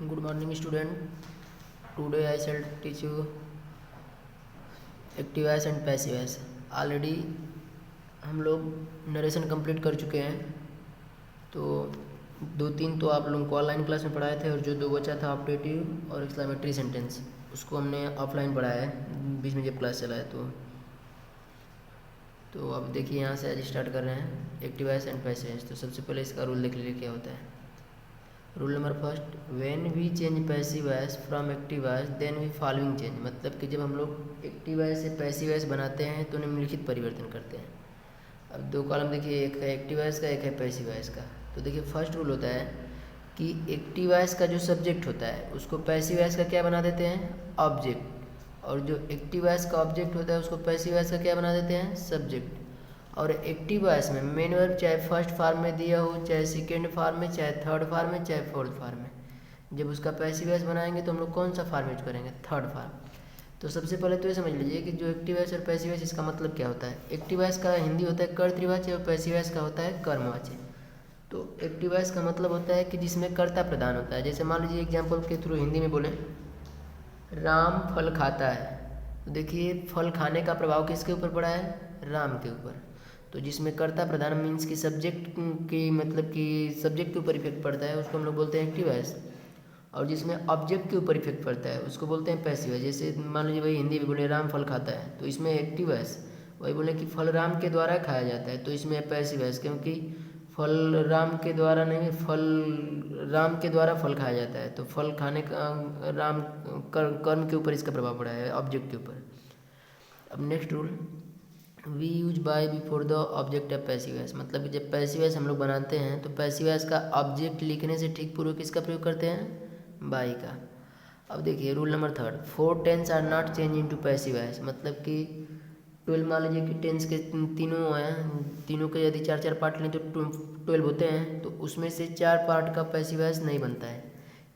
Good morning, student. Today I shall teach you active voice and passive voice. Already हम लोग narration complete कर चुके हैं, तो 2-3 तो आप लोगों को ऑनलाइन क्लास में पढ़ाए थे, और जो 2 बचा था ऑप्टेटिव और एक्सक्लेमेटरी सेंटेंस उसको हमने ऑफलाइन पढ़ाया है बीच में जब क्लास चला है। तो अब देखिए यहाँ से आज स्टार्ट कर रहे हैं active voice and passive voice. तो सबसे पहले इसका रूल देख लीजिए क्या होता है। Rule number first, when we change passive voice from active voice then we following change. मतलब कि जब हम लोग एक्टिव वॉइस से पैसिव वॉइस बनाते हैं तो निम्नलिखित परिवर्तन करते हैं। अब 2 कॉलम देखिए, एक है एक्टिव वॉइस का, एक है पैसिव वॉइस का। तो देखिए फर्स्ट रूल होता है कि एक्टिव वॉइस का जो सब्जेक्ट होता है उसको पैसिव वॉइस का क्या बना देते हैं, ऑब्जेक्ट, और जो एक्टिव वॉइस का ऑब्जेक्ट होता है उसको पैसिव वॉइस का क्या बना देते हैं, सब्जेक्ट। और एक्टिव वॉइस में मेन वर्ब चाहे फर्स्ट फॉर्म में दिया हो, चाहे सेकेंड फॉर्म में, चाहे थर्ड फॉर्म में, चाहे फोर्थ फॉर्म में, जब उसका पैसिव वॉइस बनाएंगे तो हम लोग कौन सा फॉर्म यूज करेंगे, थर्ड फॉर्म। तो सबसे पहले तो ये समझ लीजिए कि जो एक्टिव वॉइस और पैसिव वॉइस इसका मतलब क्या होता है। एक्टिव वॉइस का हिंदी होता है कर्तृवाच्य और पैसिव वॉइस का होता है कर्मवाच्य। तो एक्टिव वॉइस का मतलब होता है कि जिसमें कर्ता प्रधान होता है। जैसे मान लीजिए एग्जाम्पल के थ्रू हिंदी में बोलें, राम फल खाता है। तो देखिए फल खाने का प्रभाव किसके ऊपर पड़ा है, राम के ऊपर। तो जिसमें कर्ता प्रधान मीन्स की सब्जेक्ट की, मतलब कि सब्जेक्ट के ऊपर इफेक्ट पड़ता है उसको हम लोग बोलते हैं एक्टिव वॉइस। और जिसमें ऑब्जेक्ट के ऊपर इफेक्ट पड़ता है उसको बोलते हैं पैसिव वॉइस। जैसे मान लीजिए भाई हिंदी में बोले राम फल खाता है, तो इसमें एक्टिव वॉइस। वही बोले कि फल राम के द्वारा खाया जाता है, तो इसमें पैसिव वॉइस, क्योंकि फल राम के द्वारा नहीं, फल राम के द्वारा फल खाया जाता है। तो फल खाने का राम कर्म के ऊपर इसका प्रभाव पड़ा है, ऑब्जेक्ट के ऊपर। अब next rule, we use by before the object of passive voice. मतलब कि जब पैसिव वॉइस हम लोग बनाते हैं तो पैसिव वॉइस का ऑब्जेक्ट लिखने से ठीक पूर्व किसका प्रयोग करते हैं, बाई का। अब देखिए rule number third, 4 tense are not change into passive voice. मतलब कि 12 मान लीजिए कि टेंस के तीनों हैं, तीनों के यदि 4-4 पार्ट लें तो 12 होते हैं, तो उसमें से 4 पार्ट का पैसिव वॉइस नहीं बनता है।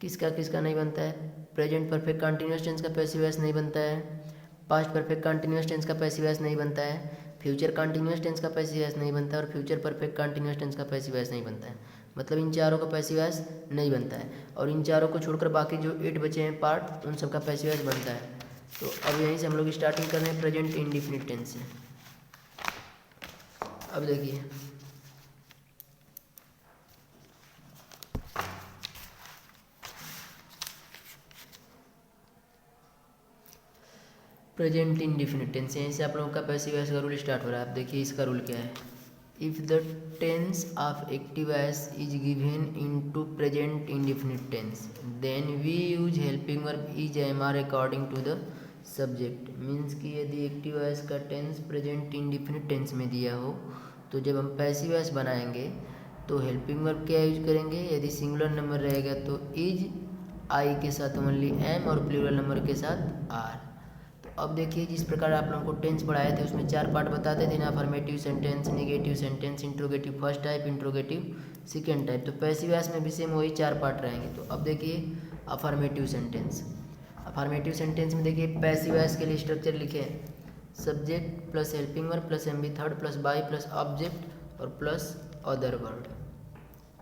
किसका किसका नहीं बनता है, प्रेजेंट परफेक्ट कंटिन्यूअस टेंस का पैसिव वॉइस नहीं बनता है, पास्ट परफेक्ट कंटिन्यूअस टेंस का पैसिव वॉइस नहीं बनता है, फ्यूचर कंटिन्यूअस टेंस का पैसिव वॉइस नहीं बनता है, और फ्यूचर परफेक्ट कंटिन्यूअस टेंस का पैसिव वॉइस नहीं बनता है। मतलब इन चारों का पैसिव वॉइस नहीं बनता है, और इन चारों को छोड़कर बाकी जो 8 बचे हैं पार्ट, उन सब का पैसिव वॉइस बनता है। तो अब यहीं से हम लोग स्टार्टिंग कर रहे हैं प्रेजेंट इंडिफिनिट टेंस से। अब देखिए प्रेजेंट इंडिफिनिट टेंस, यहीं से आप लोगों का पैसिव वॉइस का रूल स्टार्ट हो रहा है। अब देखिए इसका रूल क्या है, if the tense of active voice is given into present indefinite tense then we use helping verb is am are according to the subject. Means कि यदि एक्टिव वॉइस का टेंस प्रेजेंट इंडिफिनिट टेंस में दिया हो तो जब हम passive voice बनाएंगे तो हेल्पिंग वर्ब क्या यूज करेंगे, यदि सिंगुलर नंबर रहेगा तो इज, आई के साथ ओनली एम, और प्लूरल नंबर के साथ आर। अब देखिए जिस प्रकार आप लोगों को टेंस पढ़ाए थे उसमें 4 पार्ट बताते थे ना, affirmative sentence, negative sentence, interrogative first type, interrogative second type. तो पैसिव वॉइस में भी सेम वही 4 पार्ट रहेंगे। तो अब देखिए अफर्मेटिव सेंटेंस, अफर्मेटिव सेंटेंस में देखिए पैसिव वॉइस के लिए स्ट्रक्चर लिखे हैं, subject plus helping verb plus M B third plus by plus object और प्लस अदर वर्ड।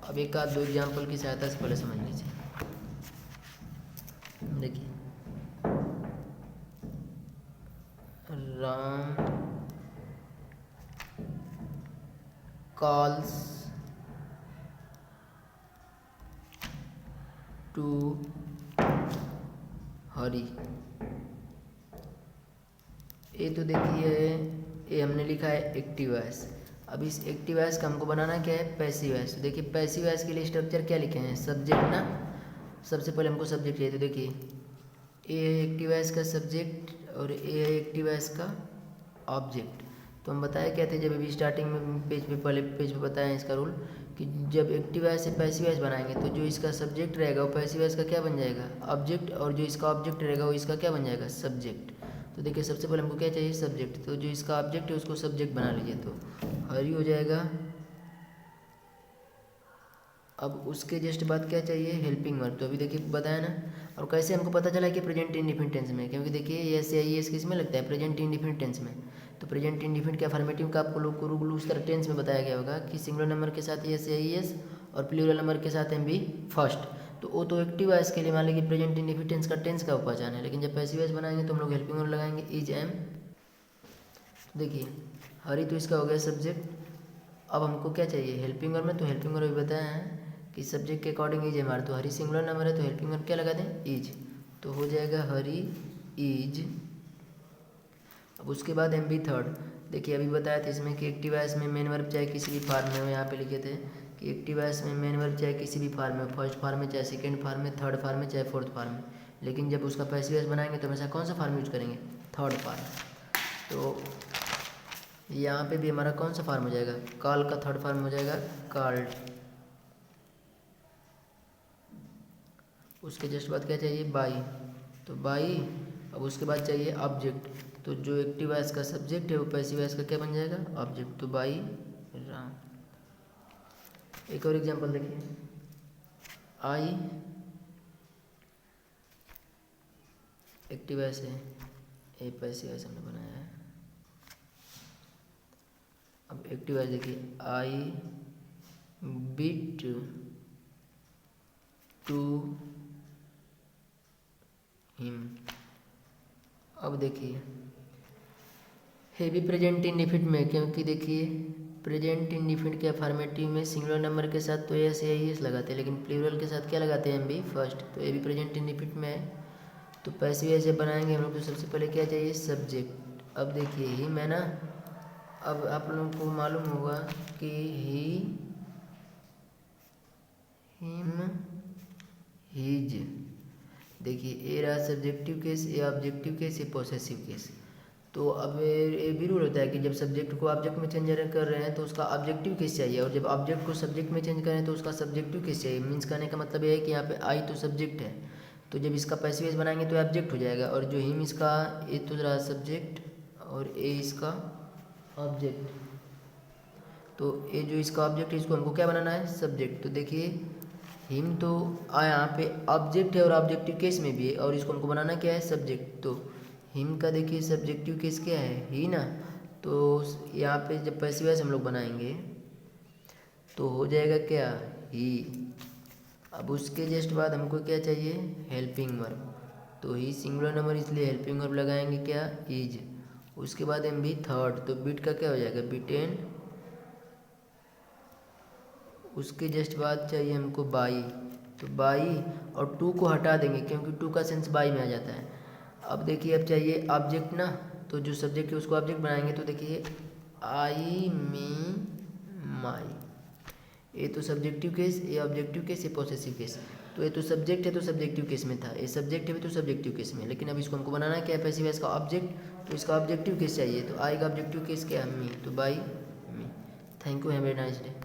अब एक आध 2 एग्जाम्पल की सहायता से पहले समझ लीजिए। देखिए राम calls to हरी। ये तो देखिए ये हमने लिखा है एक्टिव वॉइस। अब इस एक्टिव वॉइस का हमको बनाना क्या है, पैसिव वॉइस। तो देखिए पैसिव वॉइस के लिए स्ट्रक्चर क्या लिखे हैं, सब्जेक्ट ना, सबसे पहले हमको सब्जेक्ट चाहिए। तो देखिए ए है एक्टिव वॉइस का सब्जेक्ट और ए है एक्टिव वॉइस का ऑब्जेक्ट। तो हम बताया क्या थे जब अभी स्टार्टिंग में पेज पे, पहले पेज पे बताया इसका रूल कि जब एक्टिव वॉइस से पैसिव वॉइस बनाएंगे तो जो इसका सब्जेक्ट रहेगा वो पैसिव वॉइस का क्या बन जाएगा, ऑब्जेक्ट, और जो इसका ऑब्जेक्ट रहेगा वो इसका क्या बन जाएगा, सब्जेक्ट। तो देखिए सबसे पहले हमको क्या चाहिए, सब्जेक्ट। तो जो इसका ऑब्जेक्ट है उसको सब्जेक्ट बना लीजिए, तो हरी हो जाएगा। अब उसके जस्ट बाद क्या चाहिए, हेल्पिंग वर्ब। तो अभी देखिए बताया ना। और कैसे हमको पता चला कि प्रेजेंट इंडिफिनिट टेंस में, क्योंकि देखिए एस आई एस किस में लगता है, प्रेजेंट इंडिफिनिट टेंस में। तो प्रेजेंट इंडिफिनिट के अफर्मेटिव का आपको लोग को रूल उस तरह टेंस में बताया गया होगा कि सिंगुलर नंबर के साथ एस आई एस और प्लूरल नंबर के साथ एम बी फर्स्ट। तो वो तो एक्टिव वॉइस के लिए मान लीजिए प्रेजेंट इंडेफिनिट टेंस का टेंस का पहचान है, लेकिन जब पैसिव वॉइस बनाएंगे तो हम लोग हेल्पिंग वर्ब लगाएंगे इज एम। देखिए हरी तो इसका हो गया सब्जेक्ट। अब हमको क्या चाहिए हेल्पिंग वर्ब में, तो हेल्पिंग वर्ब भी बताया है कि सब्जेक्ट के अकॉर्डिंग इज हमारा, तो हरी सिंगुलर नंबर है तो हेल्पिंग वर्ब क्या लगा दें इज, तो हो जाएगा हरी इज। अब उसके बाद एम बी थर्ड। देखिए अभी बताया था इसमें कि एक्टिव वॉइस में मेन वर्ब चाहे किसी भी फॉर्म में हो, यहाँ पे लिखे थे कि एक्टिव वॉइस में मेन वर्ब चाहे किसी भी फॉर्म में, फर्स्ट फॉर्म में चाहे सेकंड फॉर्म में, थर्ड फॉर्म में चाहे फोर्थ फॉर्म में, लेकिन जब उसका पैसिव वॉइस बनाएंगे तो हमेशा कौन सा फॉर्म यूज करेंगे थर्ड फॉर्म। तो यहाँ पे भी हमारा कौन सा फॉर्म हो जाएगा कॉल का थर्ड फॉर्म हो जाएगा कॉल्ड। उसके जस्ट बाद क्या चाहिए बाई, तो बाई। अब उसके बाद चाहिए ऑब्जेक्ट, तो जो एक्टिव वॉइस का सब्जेक्ट है वो पैसिव वॉइस का क्या बन जाएगा ऑब्जेक्ट, तो बाई राम। एक और एग्जांपल देखिए आई एक्टिव वॉइस है, ए पैसिव वॉइस हमने बनाया है। अब एक्टिव वॉइस देखिए आई बीट टू हिम। अब देखिए है भी प्रेजेंट इंडेफिनिट में, क्योंकि देखिए प्रेजेंट इंडेफिनिट के अफर्मेटिव में सिंगुलर नंबर के साथ तो एस या एस लगाते हैं, लेकिन प्लूरल के साथ क्या लगाते हैं एम बी फर्स्ट, तो ए भी प्रेजेंट इंडेफिनिट में है। तो पैसिव ऐसे बनाएंगे हम लोग, तो सबसे पहले क्या चाहिए सब्जेक्ट। अब देखिए ही मैं ना, अब आप लोगों को मालूम होगा कि ही हिम हीज। देखिए ए रहा सब्जेक्टिव केस, ए ऑब्जेक्टिव केस, ए पॉसेसिव केस। तो अब ये भी रूल होता है कि जब सब्जेक्ट को ऑब्जेक्ट में चेंज कर रहे हैं तो उसका ऑब्जेक्टिव केस चाहिए, और जब ऑब्जेक्ट को सब्जेक्ट में चेंज करें तो उसका सब्जेक्टिव केस चाहिए। मीन्स कहने का मतलब ये है कि यहाँ पे आई तो सब्जेक्ट है, तो जब इसका पैसिव वॉइस बनाएंगे तो ऑब्जेक्ट हो जाएगा, और जो हिम इसका ए तो रहा सब्जेक्ट और ए इसका ऑब्जेक्ट, तो ये जो इसका ऑब्जेक्ट है इसको हमको क्या बनाना है सब्जेक्ट। तो देखिए हिम तो यहाँ पे ऑब्जेक्ट है और ऑब्जेक्टिव केस में भी है, और इसको हमको बनाना क्या है सब्जेक्ट। तो हिम का देखिए सब्जेक्टिव केस क्या है ही ना, तो यहाँ पे जब पैसिव वॉइस हम लोग बनाएंगे तो हो जाएगा क्या ही। अब उसके जस्ट बाद हमको क्या चाहिए हेल्पिंग वर्ब, तो ही सिंगुलर नंबर इसलिए हेल्पिंग वर्ब लगाएंगे क्या इज। उसके बाद एम बी थर्ड, तो बीट का क्या हो जाएगा बिटेन। उसके जस्ट बाद चाहिए हमको बाई, तो बाई और टू को हटा देंगे क्योंकि टू का सेंस बाई में आ जाता है। अब देखिए अब चाहिए ऑब्जेक्ट ना, तो जो सब्जेक्ट है उसको ऑब्जेक्ट बनाएंगे, तो देखिए आई मी माई, ये तो सब्जेक्टिव केस, ये ऑब्जेक्टिव केस, ये पॉसेसिव केस। तो ये तो सब्जेक्ट है तो सब्जेक्टिव केस में था, ये सब्जेक्ट है तो सब्जेक्टिव केस में, लेकिन अब इसको हमको बनाना क्या है पैसिव वॉइस का ऑब्जेक्ट, तो इसका ऑब्जेक्टिव केस चाहिए, तो आई का ऑब्जेक्टिव केस क्या है मी, तो by me. Thank you, have a nice day.